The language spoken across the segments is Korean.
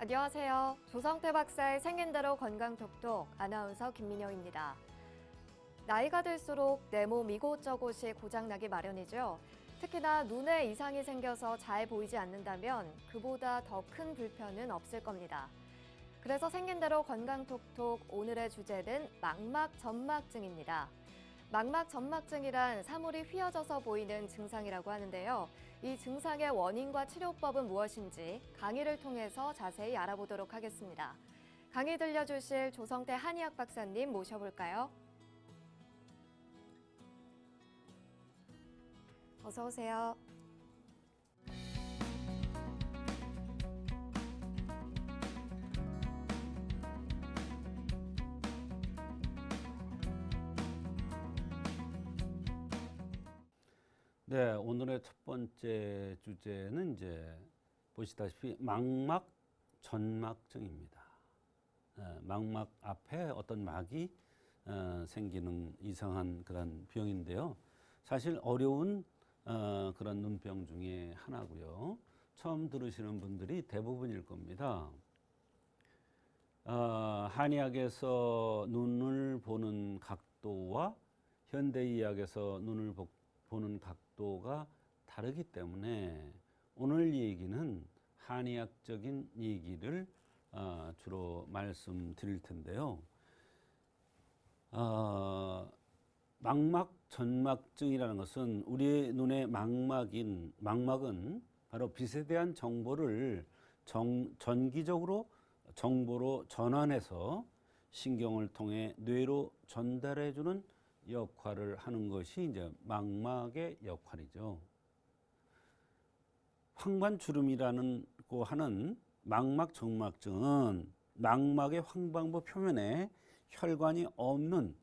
안녕하세요. 조성태 박사의 생긴 대로 건강톡톡 아나운서 김민영입니다. 나이가 들수록 내 몸 이곳저곳이 고장나기 마련이죠. 특히나 눈에 이상이 생겨서 잘 보이지 않는다면 그보다 더 큰 불편은 없을 겁니다. 그래서 생긴 대로 건강톡톡 오늘의 주제는 망막점막증입니다. 망막점막증이란 사물이 휘어져서 보이는 증상이라고 하는데요. 이 증상의 원인과 치료법은 무엇인지 강의를 통해서 자세히 알아보도록 하겠습니다. 강의 들려주실 조성태 한의학 박사님 모셔볼까요? 어서 오세요. 네, 오늘의 첫 번째 주제는 이제 보시다시피 망막전막증입니다. 망막 앞에 어떤 막이 생기는 이상한 그런 병인데요. 사실 어려운 그런 눈병 중에 하나고요. 처음 들으시는 분들이 대부분일 겁니다. 한의학에서 눈을 보는 각도와 현대의학에서 눈을 보는 각도가 다르기 때문에 오늘 얘기는 한의학적인 얘기를 주로 말씀드릴 텐데요. 망막전막증이라는 것은 우리의 눈의 망막은 바로 빛에 대한 정보를 전기적으로 정보로 전환해서 신경을 통해 뇌로 전달해 주는 역할을 하는 것이 이제 망막의 역할이죠. 황반주름이라는 하는 망막점막증은 망막의 황반부 표면에 혈관이 없는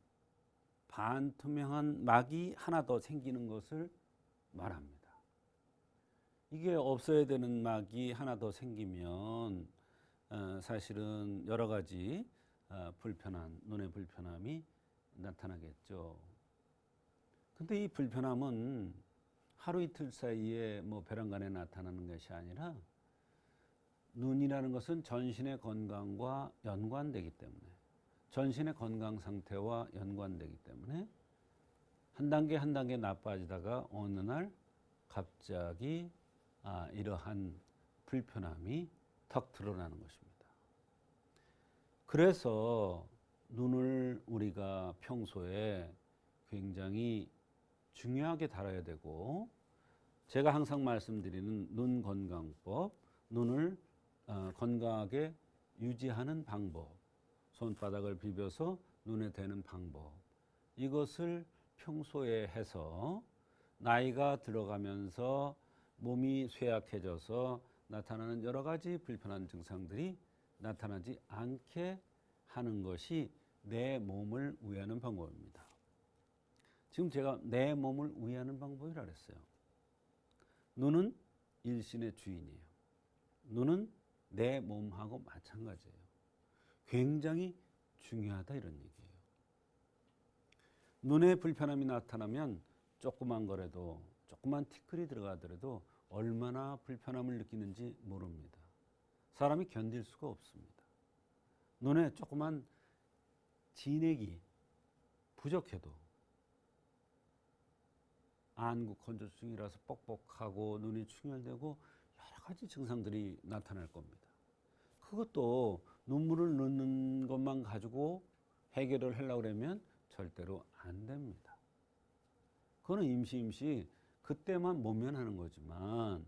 반투명한 막이 하나 더 생기는 것을 말합니다. 이게 없어야 되는 막이 하나 더 생기면 사실은 여러 가지 눈의 불편함이 나타나겠죠. 근데 이 불편함은 하루 이틀 사이에 벼랑간에 나타나는 것이 아니라 눈이라는 것은 전신의 건강과 연관되기 때문에 전신의 건강 상태와 연관되기 때문에 한 단계 한 단계 나빠지다가 어느 날 갑자기 이러한 불편함이 턱 드러나는 것입니다. 그래서 눈을 우리가 평소에 굉장히 중요하게 다뤄야 되고, 제가 항상 말씀드리는 눈 건강법, 눈을 건강하게 유지하는 방법, 손바닥을 비벼서 눈에 대는 방법, 이것을 평소에 해서 나이가 들어가면서 몸이 쇠약해져서 나타나는 여러 가지 불편한 증상들이 나타나지 않게 하는 것이 내 몸을 위하는 방법입니다. 지금 제가 내 몸을 위하는 방법이라 그랬어요. 눈은 일신의 주인이에요. 눈은 내 몸하고 마찬가지예요. 굉장히 중요하다 이런 얘기예요. 눈에 불편함이 나타나면 조그만 거라도 조그만 티끌이 들어가더라도 얼마나 불편함을 느끼는지 모릅니다. 사람이 견딜 수가 없습니다. 눈에 조그만 진액이 부족해도 안구 건조증이라서 뻑뻑하고 눈이 충혈되고 여러 가지 증상들이 나타날 겁니다. 그것도 눈물을 넣는 것만 가지고 해결을 하려고 그러면 절대로 안 됩니다. 그거는 임시 그때만 모면하는 거지만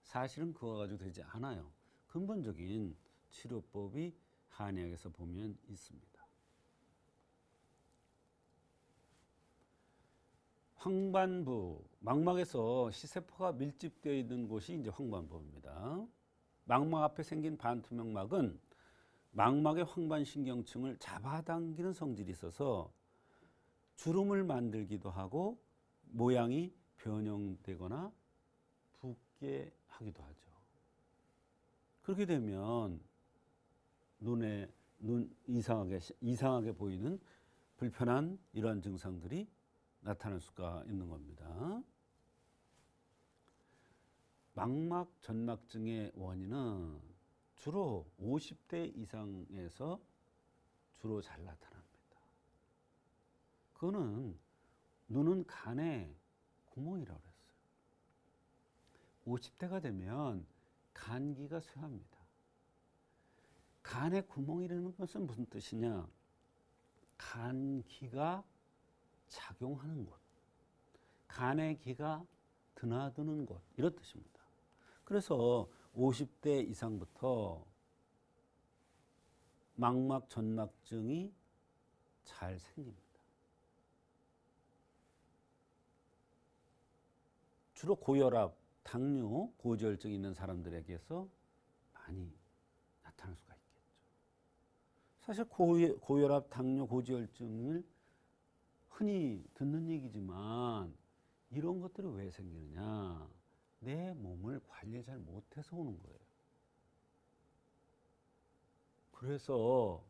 사실은 그거 가지고 되지 않아요. 근본적인 치료법이 한의학에서 보면 있습니다. 황반부, 망막에서 시세포가 밀집되어 있는 곳이 이제 황반부입니다. 망막 앞에 생긴 반투명막은 망막의 황반신경층을 잡아당기는 성질이 있어서 주름을 만들기도 하고 모양이 변형되거나 붓게 하기도 하죠. 그렇게 되면 눈 이상하게 보이는 불편한 이러한 증상들이 나타날 수가 있는 겁니다. 망막전막증의 원인은 주로 50대 이상에서 주로 잘 나타납니다. 그거는 눈은 간에 구멍이라고 그랬어요. 50대가 되면 간기가 쇠합니다. 간에 구멍이라는 것은 무슨 뜻이냐? 간기가 작용하는 곳, 간의 기가 드나드는 곳, 이런 뜻입니다. 그래서 50대 이상부터 망막 전막증이 잘 생깁니다. 주로 고혈압, 당뇨, 고지혈증 있는 사람들에게서 많이 나타날 수가 있겠죠. 사실 고혈압, 당뇨, 고지혈증을 흔히 듣는 얘기지만 이런 것들이 왜 생기느냐? 내 몸을 관리 잘 못해서 오는 거예요. 그래서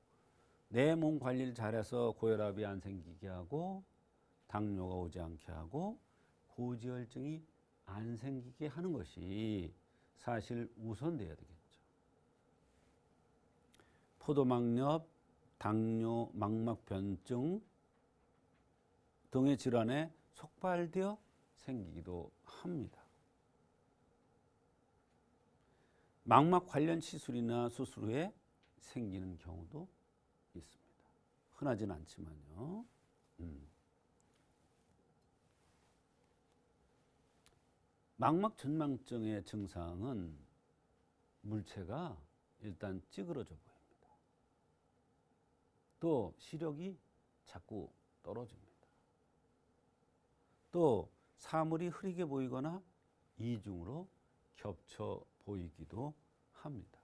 내 몸 관리를 잘해서 고혈압이 안 생기게 하고 당뇨가 오지 않게 하고 고지혈증이 안 생기게 하는 것이 사실 우선돼야 되겠죠. 포도막염, 당뇨, 망막변증 등의 질환에 속발되어 생기기도 합니다. 망막 관련 시술이나 수술 후에 생기는 경우도 있습니다. 흔하진 않지만요. 망막 전망증의 증상은 물체가 일단 찌그러져 보입니다. 또 시력이 자꾸 떨어집니다. 또 사물이 흐리게 보이거나 이중으로 겹쳐 보이기도 합니다.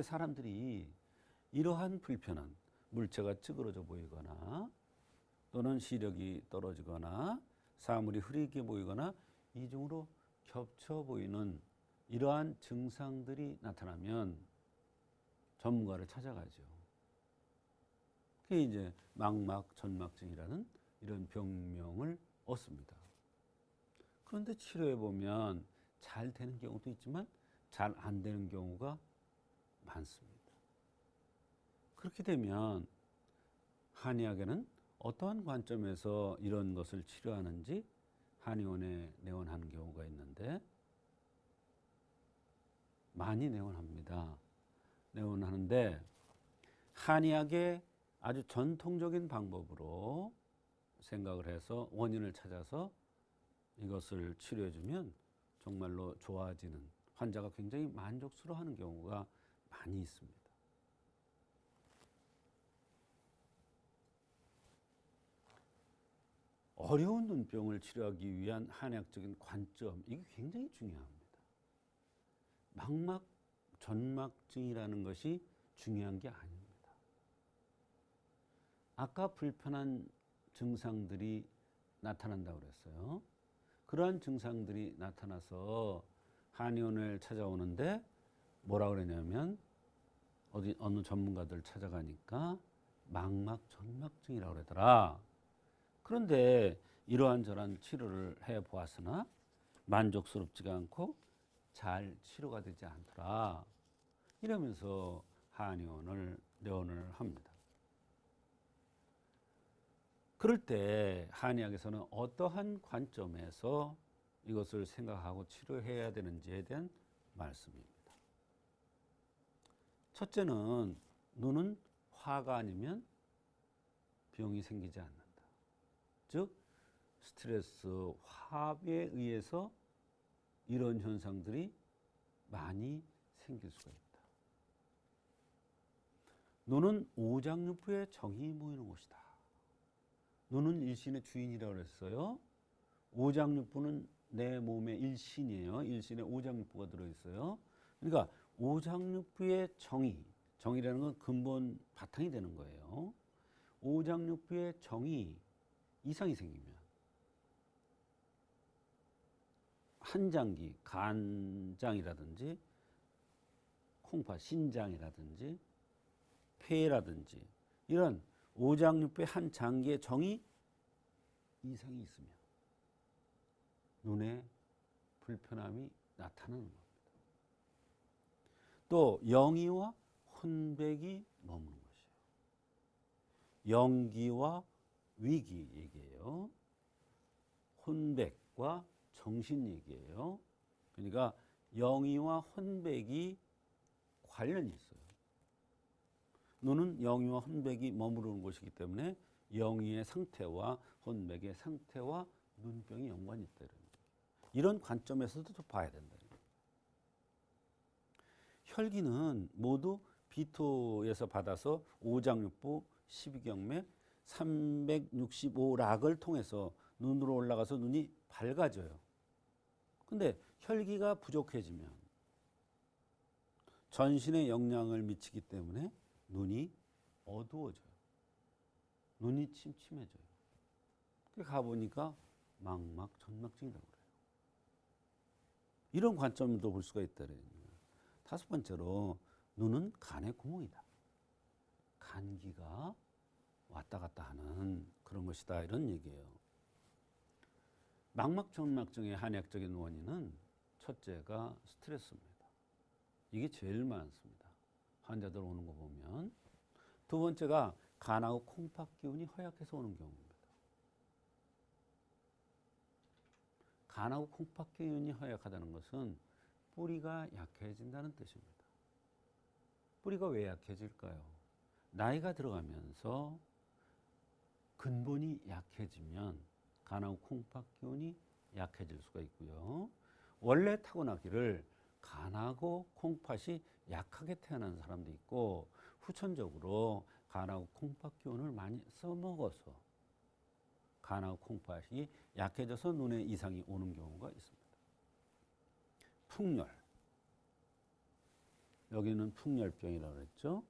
사람들이 이러한 불편한 물체가 찌그러져 보이거나 또는 시력이 떨어지거나 사물이 흐리게 보이거나 이중으로 겹쳐 보이는 이러한 증상들이 나타나면 전문가를 찾아가죠. 그게 이제 망막 전막증이라는 이런 병명을 얻습니다. 그런데 치료해 보면 잘 되는 경우도 있지만 잘 안 되는 경우가 많습니다. 그렇게 되면 한의학에는 어떠한 관점에서 이런 것을 치료하는지 한의원에 내원하는 경우가 있는데 많이 내원합니다. 내원하는데 한의학의 아주 전통적인 방법으로 생각을 해서 원인을 찾아서 이것을 치료해주면 정말로 좋아지는 환자가 굉장히 만족스러워하는 경우가 많이 있습니다. 어려운 눈병을 치료하기 위한 한의학적인 관점, 이게 굉장히 중요합니다. 망막 전막증이라는 것이 중요한 게 아닙니다. 아까 불편한 증상들이 나타난다고 그랬어요. 그러한 증상들이 나타나서 한의원을 찾아오는데 뭐라 그러냐면 어느 전문가들 찾아가니까 망막 전막증이라고 그러더라. 그런데 이러한 저러한 치료를 해보았으나 만족스럽지가 않고 잘 치료가 되지 않더라. 이러면서 한의원을 내원을 합니다. 그럴 때 한의학에서는 어떠한 관점에서 이것을 생각하고 치료해야 되는지에 대한 말씀입니다. 첫째는 눈은 화가 아니면 병이 생기지 않는다. 즉 스트레스, 화에 의해서 이런 현상들이 많이 생길 수가 있다. 눈은 오장육부의 정이 모이는 곳이다. 눈은 일신의 주인이라고 그랬어요. 오장육부는 내 몸의 일신이에요. 일신에 오장육부가 들어있어요. 그러니까 오장육부의 정이라는 건 근본 바탕이 되는 거예요. 오장육부의 정이 이상이 생기면 한장기, 간장이라든지 콩팥, 신장이라든지 폐라든지 이런 오장육부의 한 장기의 정이 이상이 있으면 눈에 불편함이 나타나는 겁니다. 또 영이와 혼백이 머무는 것이에요. 영기와 위기 얘기예요. 혼백과 정신 얘기예요. 그러니까 영이와 혼백이 관련이 있어요. 눈은 영이와 혼백이 머무르는 곳이기 때문에 영이의 상태와 혼백의 상태와 눈병이 연관이 있다는 거예요. 이런 관점에서도 좀 봐야 된다. 혈기는 모두 비토에서 받아서 오장육부 12경매 365락을 통해서 눈으로 올라가서 눈이 밝아져요. 근데 혈기가 부족해지면 전신에 영향을 미치기 때문에 눈이 어두워져요. 눈이 침침해져요. 가보니까 망막전막증이라고 그래요. 이런 관점도 볼 수가 있다는 거예요. 다섯 번째로 눈은 간의 구멍이다. 간기가 왔다 갔다 하는 그런 것이다. 이런 얘기예요. 망막전막증의 한의학적인 원인은 첫째가 스트레스입니다. 이게 제일 많습니다. 환자들 오는 거 보면. 두 번째가 간하고 콩팥 기운이 허약해서 오는 경우입니다. 간하고 콩팥 기운이 허약하다는 것은 뿌리가 약해진다는 뜻입니다. 뿌리가 왜 약해질까요? 나이가 들어가면서 근본이 약해지면 간하고 콩팥 기운이 약해질 수가 있고요. 원래 타고나기를 간하고 콩팥이 약하게 태어난 사람도 있고 후천적으로 간하고 콩팥 기운을 많이 써먹어서 간하고 콩팥이 약해져서 눈에 이상이 오는 경우가 있습니다. 풍열. 여기는 풍열병이라고 그랬죠.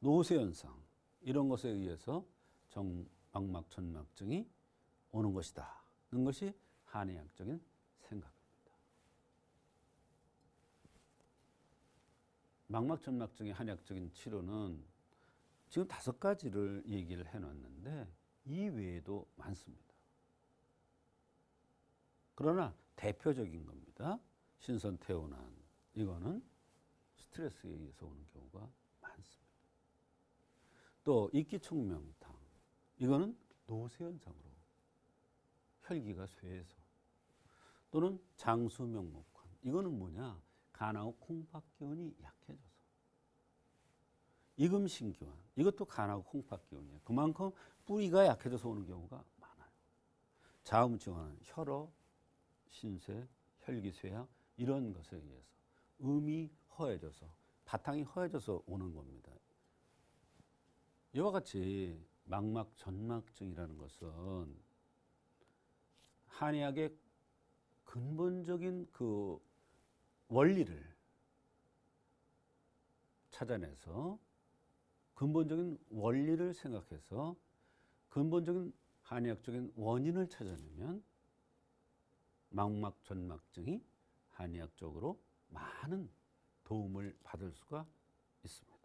노쇠현상. 이런 것에 의해서 망막전막증이 오는 것이다. 는 것이 한의학적인 생각입니다. 망막전막증의 한의학적인 치료는 지금 5가지를 얘기를 해놨는데 이 외에도 많습니다. 그러나 대표적인 겁니다. 신선태오난. 이거는 스트레스에 의해서 오는 경우가 많습니다. 또 이기충명탕. 이거는 노쇠현상으로 혈기가 쇠해서. 또는 장수명목환. 이거는 뭐냐? 간하고 콩팥 기운이 약해져서. 이금신기환. 이것도 간하고 콩팥 기운이에요. 그만큼 뿌리가 약해져서 오는 경우가 많아요. 자음증환은 혈어, 신쇄, 혈기쇠약 이런 것에 의해서 음이 허해져서 바탕이 허해져서 오는 겁니다. 이와 같이 망막전막증이라는 것은 한의학의 근본적인 그 원리를 찾아내서 근본적인 원리를 생각해서 근본적인 한의학적인 원인을 찾아내면 망막전막증이 한의학적으로 많은 도움을 받을 수가 있습니다.